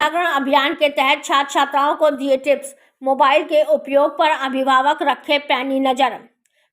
जागरण अभियान के तहत छात्र छात्राओं को दिए टिप्स, मोबाइल के उपयोग पर अभिभावक रखे पैनी नजर।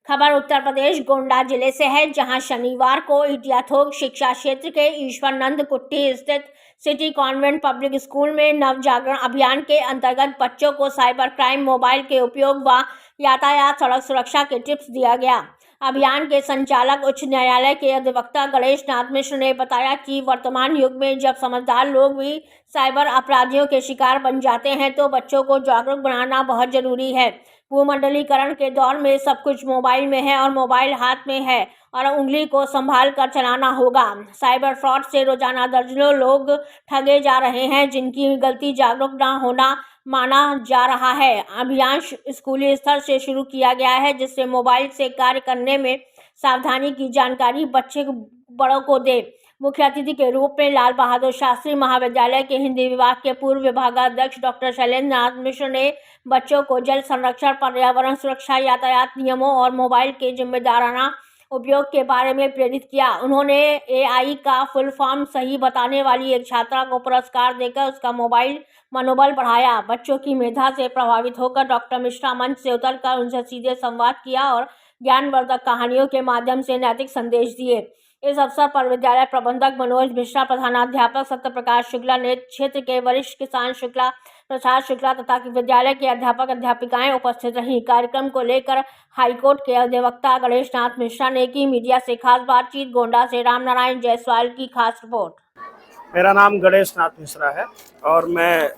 खबर उत्तर प्रदेश गोंडा जिले से है, जहां शनिवार को इटियाथोक शिक्षा क्षेत्र के ईश्वरानंद कुट्टी स्थित सिटी कॉन्वेंट पब्लिक स्कूल में नव जागरण अभियान के अंतर्गत बच्चों को साइबर क्राइम, मोबाइल के उपयोग व यातायात सड़क सुरक्षा के टिप्स दिया गया। अभियान के संचालक उच्च न्यायालय के अधिवक्ता गणेश नाथ मिश्र ने बताया कि वर्तमान युग में जब समझदार लोग भी साइबर अपराधियों के शिकार बन जाते हैं, तो बच्चों को जागरूक बनाना बहुत जरूरी है। भूमंडलीकरण के दौर में सब कुछ मोबाइल में है और मोबाइल हाथ में है और उंगली को संभाल कर चलाना होगा। साइबर फ्रॉड से रोजाना दर्जनों लोग ठगे जा रहे हैं, जिनकी गलती जागरूक न होना माना जा रहा है। अभियान स्कूली स्तर से शुरू किया गया है, जिससे मोबाइल से कार्य करने में सावधानी की जानकारी बच्चे बड़ों को दे। मुख्य अतिथि के रूप में लाल बहादुर शास्त्री महाविद्यालय के हिंदी विभाग के पूर्व विभागाध्यक्ष डॉक्टर शैलेंद्र नाथ मिश्र ने बच्चों को जल संरक्षण, पर्यावरण सुरक्षा, यातायात नियमों और मोबाइल के जिम्मेदाराना उपयोग के बारे में प्रेरित किया। उन्होंने AI का फुल फॉर्म सही बताने वाली एक छात्रा को पुरस्कार देकर उसका मोबाइल मनोबल बढ़ाया। बच्चों की मेधा से प्रभावित होकर डॉक्टर मिश्रा मंच से उतरकर उनसे सीधे संवाद किया और ज्ञानवर्धक कहानियों के माध्यम से नैतिक संदेश दिए। इस अवसर पर विद्यालय प्रबंधक मनोज मिश्रा, प्रधानाध्यापक सत्य प्रकाश शुक्ला ने क्षेत्र के वरिष्ठ किसान शुक्ला, प्रसाद शुक्ला तथा विद्यालय के अध्यापक अध्यापिकाएं उपस्थित रहीं। कार्यक्रम को लेकर हाईकोर्ट के अधिवक्ता गणेश नाथ मिश्रा ने की मीडिया से खास बातचीत। गोंडा से रामनारायण जायसवाल की खास रिपोर्ट। मेरा नाम गणेश नाथ मिश्रा है और मैं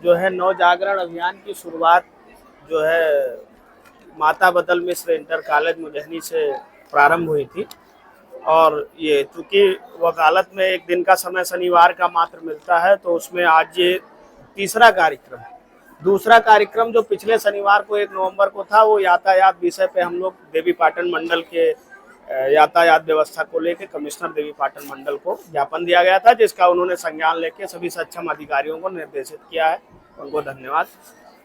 जो है नव जागरण अभियान की शुरुआत जो है माता बदल मिश्र इंटर कॉलेज मुजहनी से प्रारंभ हुई थी। और ये चूँकि वकालत में एक दिन का समय शनिवार का मात्र मिलता है, तो उसमें आज ये तीसरा कार्यक्रम है। दूसरा कार्यक्रम जो पिछले शनिवार को 1 नवंबर को था, वो यातायात विषय पे हम लोग देवीपाटन मंडल के यातायात व्यवस्था को लेकर कमिश्नर देवीपाटन मंडल को ज्ञापन दिया गया था, जिसका उन्होंने संज्ञान लेके सभी सक्षम अधिकारियों को निर्देशित किया है। उनको धन्यवाद।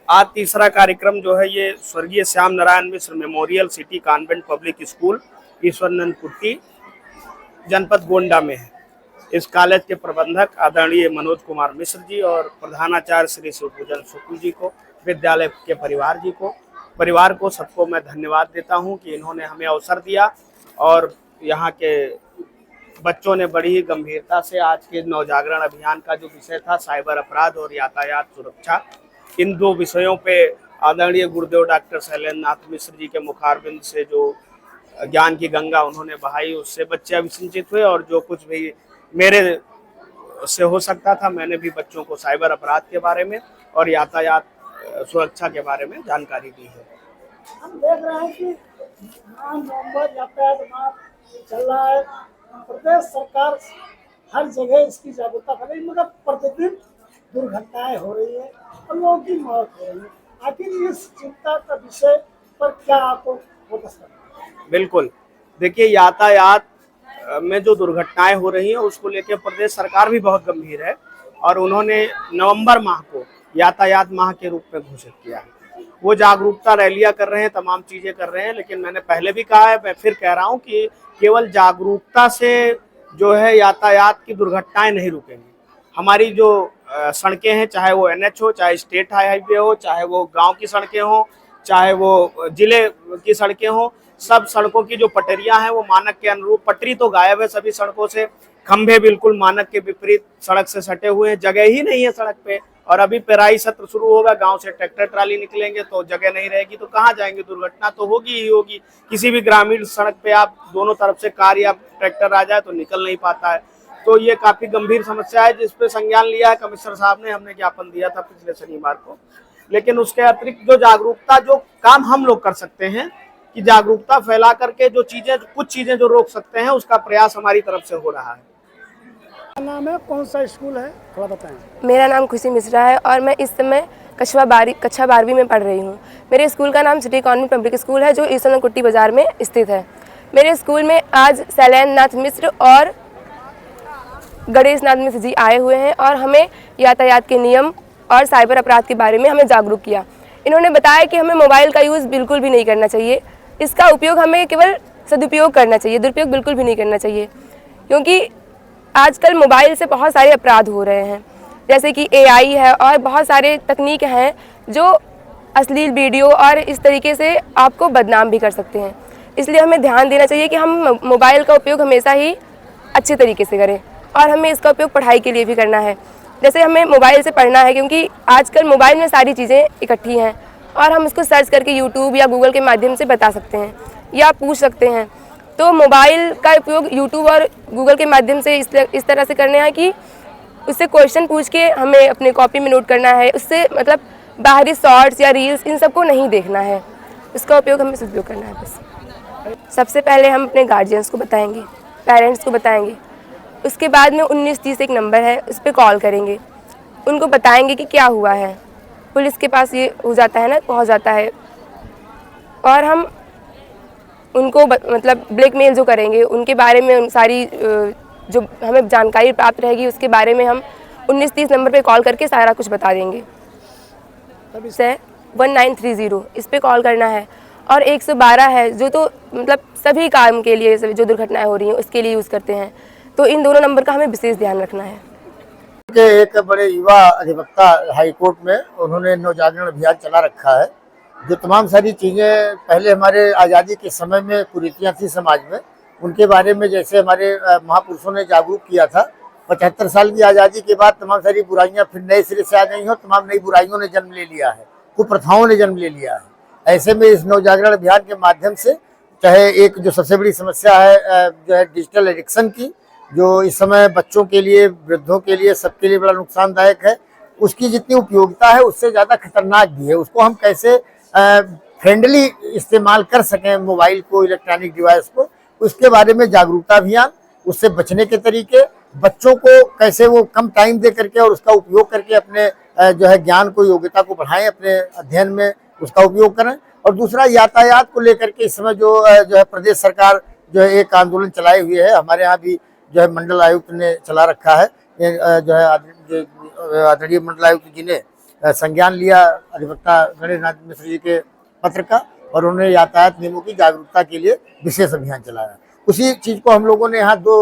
आज तीसरा कार्यक्रम जो है ये स्वर्गीय Shyam Narayan Mishra memorial city convent public school Ishwaranand Kutti जनपद गोंडा में है। इस कॉलेज के प्रबंधक आदरणीय मनोज कुमार मिश्र जी और प्रधानाचार्य श्री शिवपूजन शुक्ल जी को, विद्यालय के परिवार को सबको मैं धन्यवाद देता हूं कि इन्होंने हमें अवसर दिया और यहाँ के बच्चों ने बड़ी ही गंभीरता से आज के नवजागरण अभियान का जो विषय था साइबर अपराध और यातायात सुरक्षा, इन 2 विषयों पे आदरणीय गुरुदेव डॉक्टर शैलेंद्र नाथ मिश्र जी के मुखारबिंद से जो ज्ञान की गंगा उन्होंने बहाई, उससे बच्चे अभिसिंचित हुए और जो कुछ भी मेरे से हो सकता था मैंने भी बच्चों को साइबर अपराध के बारे में और यातायात सुरक्षा के बारे में जानकारी दी है। हम देख रहे हैं कि 9 नवंबर यातायात माह चल रहा है। प्रदेश सरकार हर जगह इसकी जागरूकता कर रही है, मगर प्रतिदिन दुर्घटनाएं हो रही है और लोगों की मौत हो रही है। आखिर इस चिंता का विषय पर क्या आपको फोकस करना है? बिल्कुल, देखिए यातायात में जो दुर्घटनाएं हो रही हैं उसको लेकर प्रदेश सरकार भी बहुत गंभीर है और उन्होंने नवंबर माह को यातायात माह के रूप में घोषित किया है। वो जागरूकता रैलियां कर रहे हैं, तमाम चीजें कर रहे हैं, लेकिन मैंने पहले भी कहा है, मैं फिर कह रहा हूं कि केवल जागरूकता से जो है यातायात की दुर्घटनाएं नहीं रुकेंगी। हमारी जो सड़कें हैं, चाहे वो NH हो, चाहे स्टेट हाईवे हो, चाहे वो गाँव की सड़कें हों, चाहे वो जिले की सड़कें हों, सब सड़कों की जो पटरियां हैं वो मानक के अनुरूप, पटरी तो गायब है सभी सड़कों से, खंभे बिल्कुल मानक के विपरीत सड़क से सटे हुए हैं, जगह ही नहीं है सड़क पे। और अभी पेराई सत्र शुरू होगा, गांव से ट्रैक्टर ट्राली निकलेंगे तो जगह नहीं रहेगी, तो कहाँ जाएंगे, दुर्घटना तो होगी ही होगी। किसी भी ग्रामीण सड़क पे आप दोनों तरफ से कार या ट्रैक्टर आ जाए तो निकल नहीं पाता है। तो ये काफी गंभीर समस्या है, जिसपे संज्ञान लिया है कमिश्नर साहब ने, हमने ज्ञापन दिया था पिछले शनिवार को। लेकिन उसके अतिरिक्त जो जागरूकता, जो काम हम लोग कर सकते हैं कि जागरूकता फैला करके जो कुछ चीजें जो रोक सकते हैं, उसका प्रयास हमारी तरफ से हो रहा है। क्या नाम है, कौन सा स्कूल है, थोड़ा बताएं। मेरा नाम खुशी मिश्रा है और मैं इस समय कक्षा 12वीं में पढ़ रही हूँ। मेरे स्कूल का नाम सिटी कॉन्वेंट पब्लिक स्कूल है, जो ईश्वरानंद कुट्टी बाजार में स्थित है। मेरे स्कूल में आज शैलेंद्र नाथ मिश्र और गणेश नाथ मिश्र जी आए हुए हैं और हमें यातायात के नियम और साइबर अपराध के बारे में हमें जागरूक किया। इन्होंने बताया कि हमें मोबाइल का यूज़ बिल्कुल भी नहीं करना चाहिए, इसका उपयोग हमें केवल सदुपयोग करना चाहिए, दुरुपयोग बिल्कुल भी नहीं करना चाहिए, क्योंकि आजकल मोबाइल से बहुत सारे अपराध हो रहे हैं। जैसे कि AI है और बहुत सारे तकनीक हैं जो अश्लील वीडियो और इस तरीके से आपको बदनाम भी कर सकते हैं। इसलिए हमें ध्यान देना चाहिए कि हम मोबाइल का उपयोग हमेशा ही अच्छे तरीके से करें और हमें इसका उपयोग पढ़ाई के लिए भी करना है। जैसे हमें मोबाइल से पढ़ना है क्योंकि आजकल मोबाइल में सारी चीज़ें इकट्ठी हैं और हम उसको सर्च करके यूट्यूब या गूगल के माध्यम से बता सकते हैं या पूछ सकते हैं। तो मोबाइल का उपयोग यूट्यूब और गूगल के माध्यम से इस तरह से करना है कि उससे क्वेश्चन पूछ के हमें अपने कॉपी में नोट करना है। उससे मतलब बाहरी शॉर्ट्स या रील्स इन सबको नहीं देखना है, इसका उपयोग हमें सदुपयोग करना है बस। सबसे पहले हम अपने गार्जियंस को बताएंगे, पेरेंट्स को बताएंगे। उसके बाद में 1930 एक नंबर है, उस पर कॉल करेंगे, उनको बताएंगे कि क्या हुआ है। पुलिस के पास ये हो जाता है ना, पहुंच जाता है। और हम उनको मतलब ब्लैकमेल जो करेंगे उनके बारे में उन सारी जो हमें जानकारी प्राप्त रहेगी उसके बारे में हम 1930 नंबर पे कॉल करके सारा कुछ बता देंगे। तब इसे 1930 इस पे कॉल करना है। और 112 है जो तो मतलब सभी काम के लिए जो दुर्घटनाएं हो रही हैं उसके लिए यूज़ करते हैं। तो इन दोनों नंबर का हमें विशेष ध्यान रखना है। एक बड़े युवा अधिवक्ता हाई कोर्ट में उन्होंने नव जागरण अभियान चला रखा है। जो तमाम सारी चीज़ें पहले हमारे आज़ादी के समय में कुरीतियाँ थी समाज में, उनके बारे में जैसे हमारे महापुरुषों ने जागरूक किया था। 75 साल की आज़ादी के बाद तमाम सारी बुराइयाँ फिर नए सिरे से आ गई हैं, तमाम नई बुराइयों ने जन्म ले लिया है, कुप्रथाओं ने जन्म ले लिया है। ऐसे में इस नव जागरण अभियान के माध्यम से चाहे एक जो सबसे बड़ी समस्या है जो है डिजिटल एडिक्शन की, जो इस समय बच्चों के लिए, वृद्धों के लिए, सबके लिए बड़ा नुकसानदायक है, उसकी जितनी उपयोगिता है उससे ज़्यादा खतरनाक भी है। उसको हम कैसे फ्रेंडली इस्तेमाल कर सकें मोबाइल को, इलेक्ट्रॉनिक डिवाइस को, उसके बारे में जागरूकता अभियान, उससे बचने के तरीके, बच्चों को कैसे वो कम टाइम दे करके और उसका उपयोग करके अपने जो है ज्ञान को, योग्यता को बढ़ाएं, अपने अध्ययन में उसका उपयोग करें। और दूसरा यातायात को लेकर के इस समय जो है प्रदेश सरकार जो है एक आंदोलन चलाए हुए है। हमारे यहाँ भी जो है मंडल आयुक्त ने चला रखा है, जो है आदरणीय मंडल आयुक्त जी ने संज्ञान लिया अधिवक्ता गणेश नाथ मिश्र जी के पत्र का और उन्होंने यातायात नियमों की जागरूकता के लिए विशेष अभियान चलाया। उसी चीज़ को हम लोगों ने यहाँ दो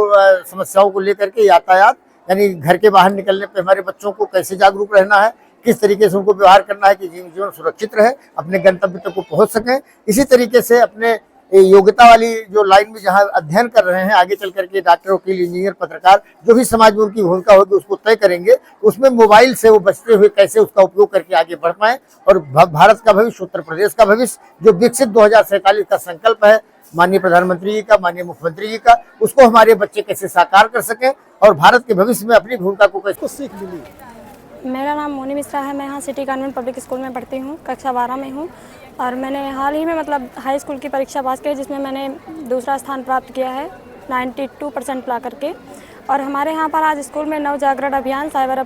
समस्याओं को लेकर के, यातायात यानी घर के बाहर निकलने पे हमारे बच्चों को कैसे जागरूक रहना है, किस तरीके से उनको व्यवहार करना है कि जीवन सुरक्षित रहे, अपने गंतव्य तक को पहुँच सकें। इसी तरीके से अपने योग्यता वाली जो लाइन में जहाँ अध्ययन कर रहे हैं, आगे चल करके डॉक्टर, वकील, इंजीनियर, पत्रकार, जो भी समाज में उनकी भूमिका होगी उसको तय करेंगे। उसमें मोबाइल से वो बचते हुए कैसे उसका उपयोग करके आगे बढ़ पाएं और भारत का भविष्य, उत्तर प्रदेश का भविष्य, जो विकसित 2047 का संकल्प है माननीय प्रधानमंत्री जी का, माननीय मुख्यमंत्री जी का, उसको हमारे बच्चे कैसे साकार कर सकें और भारत के भविष्य में अपनी भूमिका को कैसे सीख मिली। मेरा नाम मोनी मिश्रा है। मैं यहाँ सिटी कॉन्वेंट पब्लिक स्कूल में पढ़ती हूँ, कक्षा 12 में हूँ। और मैंने हाल ही में मतलब हाई स्कूल की परीक्षा पास की है, जिसमें मैंने दूसरा स्थान प्राप्त किया है 92% ला करके। और हमारे यहाँ पर आज स्कूल में नव जागरण अभियान, साइबर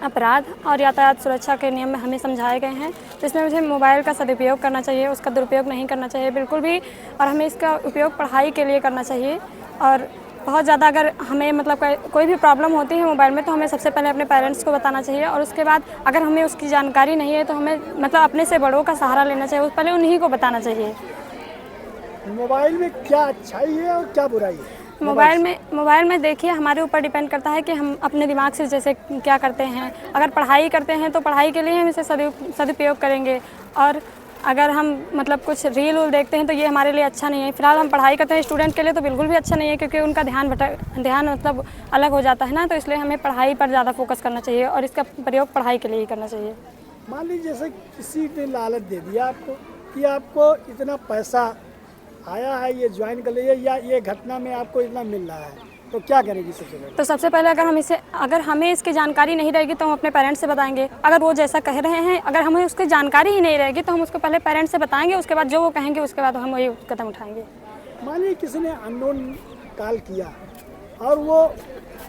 अपराध और यातायात सुरक्षा के नियम में हमें समझाए गए हैं, जिसमें मुझे मोबाइल का सदुपयोग करना चाहिए, उसका दुरुपयोग नहीं करना चाहिए बिल्कुल भी। और हमें इसका उपयोग पढ़ाई के लिए करना चाहिए। और बहुत ज़्यादा अगर हमें मतलब कोई भी प्रॉब्लम होती है मोबाइल में, तो हमें सबसे पहले अपने पेरेंट्स को बताना चाहिए। और उसके बाद अगर हमें उसकी जानकारी नहीं है तो हमें मतलब अपने से बड़ों का सहारा लेना चाहिए, उस पहले उन्हीं को बताना चाहिए। मोबाइल में क्या अच्छाई है और क्या बुराई है? मोबाइल में देखिए हमारे ऊपर डिपेंड करता है कि हम अपने दिमाग से जैसे क्या करते हैं। अगर पढ़ाई करते हैं तो पढ़ाई के लिए हम इसे सदुपयोग करेंगे। और अगर हम मतलब कुछ रील देखते हैं तो ये हमारे लिए अच्छा नहीं है। फिलहाल हम पढ़ाई करते हैं स्टूडेंट के लिए तो बिल्कुल भी अच्छा नहीं है, क्योंकि उनका ध्यान मतलब अलग हो जाता है ना। तो इसलिए हमें पढ़ाई पर ज़्यादा फोकस करना चाहिए और इसका प्रयोग पढ़ाई के लिए ही करना चाहिए। मान लीजिए जैसे किसी ने लालच दे दिया आपको कि आपको इतना पैसा आया है, ये ज्वाइन कर लीजिए, या ये घटना में आपको इतना मिल रहा है, तो क्या करेगी सबसे पहले? तो सबसे पहले अगर हमें इसकी जानकारी नहीं रहेगी तो हम अपने पेरेंट्स से बताएंगे। अगर वो जैसा कह रहे हैं, अगर हमें उसकी जानकारी ही नहीं रहेगी तो हम उसको पहले पेरेंट्स से बताएंगे, उसके बाद जो वो कहेंगे उसके बाद हम वही कदम उठाएंगे। मानिए किसी ने अननोन कॉल किया और वो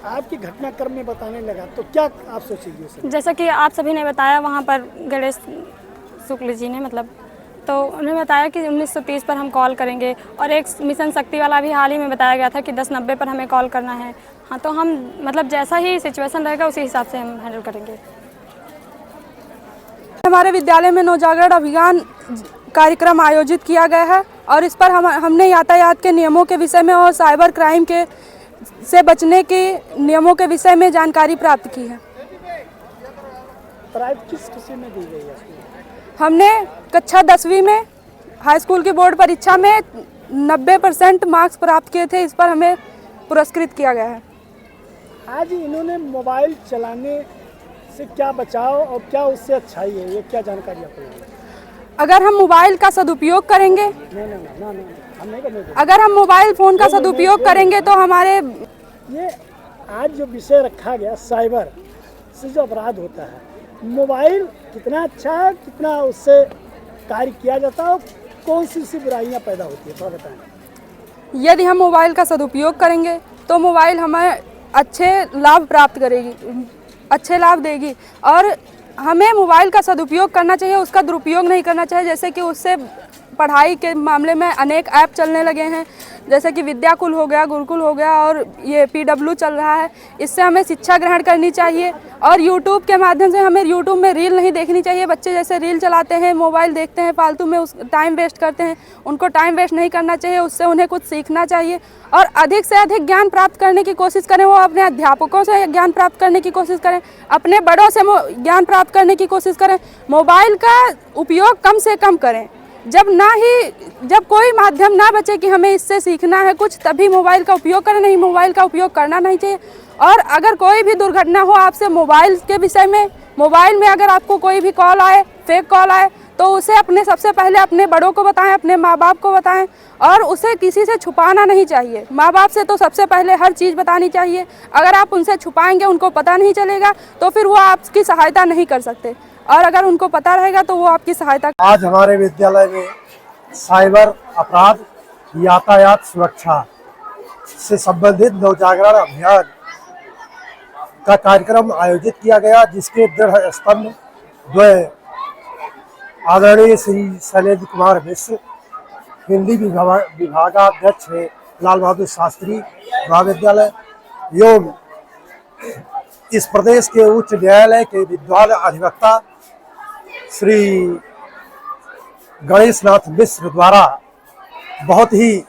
आपकी घटनाक्रम में बताने लगा, तो क्या आप सोचेंगे उसे? जैसा कि आप सभी ने बताया, वहाँ पर गणेश शुक्ल जी ने मतलब तो उन्होंने बताया कि 1930 पर हम कॉल करेंगे। और एक मिशन शक्ति वाला भी हाल ही में बताया गया था कि 1090 पर हमें कॉल करना है। हाँ, तो हम मतलब जैसा ही सिचुएशन रहेगा उसी हिसाब से हम हैंडल करेंगे। हमारे विद्यालय में नव जागरण अभियान कार्यक्रम आयोजित किया गया है और इस पर हमने यातायात के नियमों के विषय में और साइबर क्राइम के से बचने के नियमों के विषय में जानकारी प्राप्त की है। प्राइज किस किसी में दी गई है? हमने कक्षा 10वीं में हाई स्कूल की बोर्ड परीक्षा में 90% मार्क्स प्राप्त किए थे। इस पर हमें पुरस्कृत किया गया है। आज इन्होंने मोबाइल चलाने से क्या बचाव और क्या उससे अच्छाई है, ये क्या जानकारी आपको है? अगर हम मोबाइल का सदुपयोग करेंगे, हम नहीं करने देंगे। अगर हम मोबाइल फ़ोन का सदुपयोग करेंगे तो हमारे ये आज जो विषय रखा गया साइबर से जो अपराध होता है, मोबाइल कितना अच्छा है, कितना उससे कार्य किया जाता है, कौन सी सी बुराइयां पैदा होती है, थोड़ा बताएं। यदि हम मोबाइल का सदुपयोग करेंगे तो मोबाइल हमें अच्छे लाभ प्राप्त करेगी, अच्छे लाभ देगी। और हमें मोबाइल का सदुपयोग करना चाहिए, उसका दुरुपयोग नहीं करना चाहिए। जैसे कि उससे पढ़ाई के मामले में अनेक ऐप चलने लगे हैं, जैसे कि विद्याकुल हो गया, गुरुकुल हो गया और ये PW चल रहा है। इससे हमें शिक्षा ग्रहण करनी चाहिए। और YouTube के माध्यम से हमें YouTube में रील नहीं देखनी चाहिए। बच्चे जैसे रील चलाते हैं, मोबाइल देखते हैं, फालतू में उस टाइम वेस्ट करते हैं, उनको टाइम वेस्ट नहीं करना चाहिए। उससे उन्हें कुछ सीखना चाहिए और अधिक से अधिक ज्ञान प्राप्त करने की कोशिश करें। वो अपने अध्यापकों से ज्ञान प्राप्त करने की कोशिश करें, अपने बड़ों से ज्ञान प्राप्त करने की कोशिश करें। मोबाइल का उपयोग कम से कम करें। जब कोई माध्यम ना बचे कि हमें इससे सीखना है कुछ, तभी मोबाइल का उपयोग करें, नहीं मोबाइल का उपयोग करना नहीं चाहिए। और अगर कोई भी दुर्घटना हो आपसे मोबाइल के विषय में, मोबाइल में अगर आपको कोई भी कॉल आए, फेक कॉल आए, तो उसे सबसे पहले अपने बड़ों को बताएं, अपने माँ बाप को बताएं और उसे किसी से छुपाना नहीं चाहिए। माँ बाप से तो सबसे पहले हर चीज़ बतानी चाहिए। अगर आप उनसे छुपाएंगे, उनको पता नहीं चलेगा, तो फिर वो आपकी सहायता नहीं कर सकते। और अगर उनको पता रहेगा तो वो आपकी सहायता। आज हमारे विद्यालय में साइबर अपराध, यातायात सुरक्षा से संबंधित नवजागरण अभियान का कार्यक्रम आयोजित किया गया, जिसके दृढ़ स्तंभ द्वय आदरणीय श्री शैलेंद्र कुमार मिश्र, हिंदी विभागाध्यक्ष लाल बहादुर शास्त्री महाविद्यालय एवं इस प्रदेश के उच्च न्यायालय के विद्वान अधिवक्ता श्री गणेश नाथ मिश्र द्वारा बहुत ही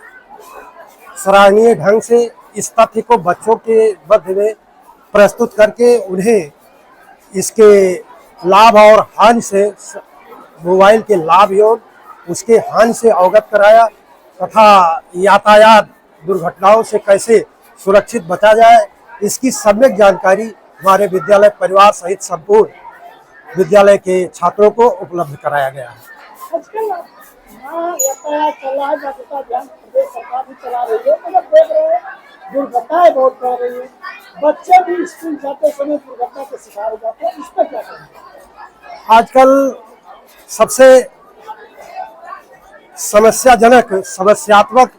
सराहनीय ढंग से इस तथ्य को बच्चों के मध्य में प्रस्तुत करके उन्हें इसके लाभ और हानि से, मोबाइल के लाभ एवं उसके हानि से अवगत कराया तथा यातायात दुर्घटनाओं से कैसे सुरक्षित बचा जाए, इसकी सम्यक जानकारी हमारे विद्यालय परिवार सहित संपूर्ण विद्यालय के छात्रों को उपलब्ध कराया गया है। आजकल यातायात चल रहा है, जागरूकता अभियान प्रदेश सरकार भी चला रही है, तो देख रहे हैं दुर्घटनाएं बहुत बढ़ रही है, बच्चे भी स्कूल जाते समय दुर्घटना के शिकार हो जाते हैं, इस पर क्या करेंगे? आजकल सबसे समस्यात्मक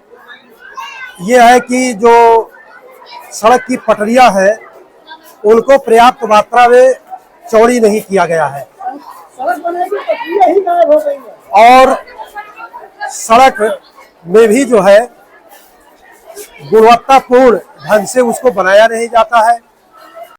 ये है कि जो सड़क की पटरियां हैं उनको पर्याप्त मात्रा में चौड़ी नहीं किया गया है सड़क बनेगी पटरियां ही गायब हो गई है। और सड़क में भी जो है गुणवत्तापूर्ण ढंग से उसको बनाया नहीं जाता है।